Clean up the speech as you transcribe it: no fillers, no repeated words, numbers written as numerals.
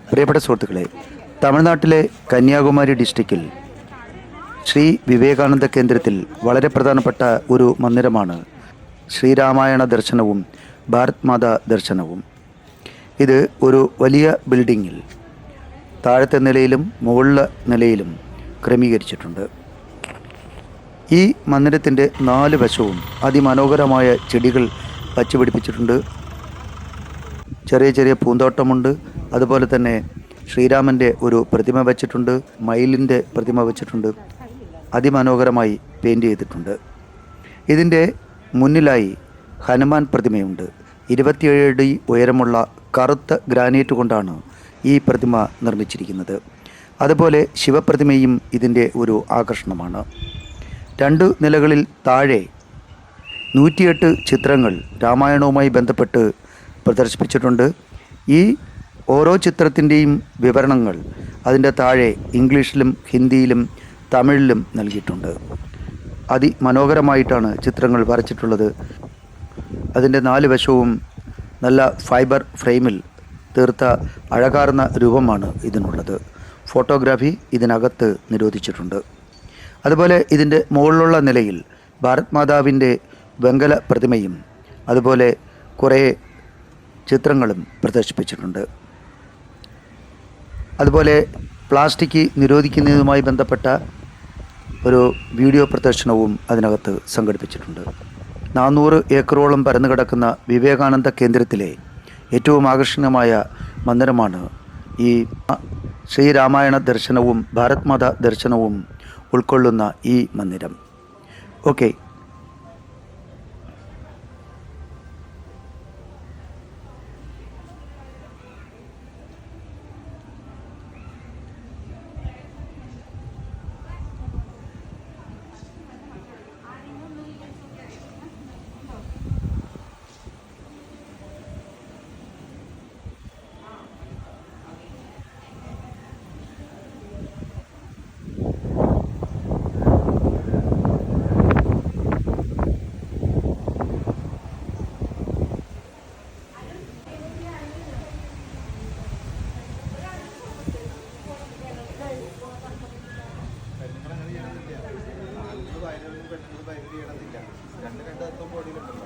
പ്രിയപ്പെട്ട സുഹൃത്തുക്കളെ, തമിഴ്നാട്ടിലെ കന്യാകുമാരി ഡിസ്ട്രിക്റ്റിൽ ശ്രീ വിവേകാനന്ദ കേന്ദ്രത്തിൽ വളരെ പ്രധാനപ്പെട്ട ഒരു മന്ദിരമാണ് ശ്രീരാമായണ ദർശനവും ഭാരത് മാതാ ദർശനവും. ഇത് ഒരു വലിയ ബിൽഡിങ്ങിൽ താഴത്തെ നിലയിലും മുകളിലെ നിലയിലും ക്രമീകരിച്ചിട്ടുണ്ട്. ഈ മന്ദിരത്തിൻ്റെ 4 വശവും അതിമനോഹരമായ ചെടികൾ വച്ചുപിടിപ്പിച്ചിട്ടുണ്ട്. ചെറിയ ചെറിയ പൂന്തോട്ടമുണ്ട്. അതുപോലെ തന്നെ ശ്രീരാമൻ്റെ ഒരു പ്രതിമ വച്ചിട്ടുണ്ട്, മയിലിൻ്റെ പ്രതിമ വച്ചിട്ടുണ്ട്. അതിമനോഹരമായി പെയിൻറ് ചെയ്തിട്ടുണ്ട്. ഇതിൻ്റെ മുന്നിലായി ഹനുമാൻ പ്രതിമയുണ്ട്. 27 അടി ഉയരമുള്ള കറുത്ത ഗ്രാനൈറ്റ് കൊണ്ടാണ് ഈ പ്രതിമ നിർമ്മിച്ചിരിക്കുന്നത്. അതുപോലെ ശിവപ്രതിമയും ഇതിൻ്റെ ഒരു ആകർഷണമാണ്. 2 നിലകളിൽ താഴെ 108 ചിത്രങ്ങൾ രാമായണവുമായി ബന്ധപ്പെട്ട് പ്രദർശിപ്പിച്ചിട്ടുണ്ട്. ഈ ഓരോ ചിത്രത്തിൻ്റെയും വിവരണങ്ങൾ അതിൻ്റെ താഴെ ഇംഗ്ലീഷിലും ഹിന്ദിയിലും തമിഴിലും നൽകിയിട്ടുണ്ട്. അതിമനോഹരമായിട്ടാണ് ചിത്രങ്ങൾ വരച്ചിട്ടുള്ളത്. അതിൻ്റെ 4 വശവും നല്ല ഫൈബർ ഫ്രെയിമിൽ തീർത്ത അഴകാർന്ന രൂപമാണ് ഇതിനുള്ളത്. ഫോട്ടോഗ്രാഫി ഇതിനകത്ത് നിരോധിച്ചിട്ടുണ്ട്. അതുപോലെ ഇതിൻ്റെ മുകളിലുള്ള നിലയിൽ ഭാരത് മാതാവിൻ്റെ വെങ്കല പ്രതിമയും അതുപോലെ കുറേ ചിത്രങ്ങളും പ്രദർശിപ്പിച്ചിട്ടുണ്ട്. അതുപോലെ പ്ലാസ്റ്റിക് നിരോധിക്കുന്നതുമായി ബന്ധപ്പെട്ട ഒരു വീഡിയോ പ്രദർശനവും അതിനകത്ത് സംഘടിപ്പിച്ചിട്ടുണ്ട്. 400 ഏക്കറോളം പരന്നു കിടക്കുന്ന വിവേകാനന്ദ കേന്ദ്രത്തിലെ ഏറ്റവും ആകർഷണീയമായ മന്ദിരമാണ് ഈ ശ്രീരാമായണ ദർശനവും ഭാരത് മാതാ ദർശനവും ഉൾക്കൊള്ളുന്ന ഈ മന്ദിരം. ഓക്കെ, പെണ്ണുങ്ങൾ ഭയങ്കര ചെയ്യണമെന്നില്ല. രണ്ട് തത്വം ബോഡിയിലുണ്ട്.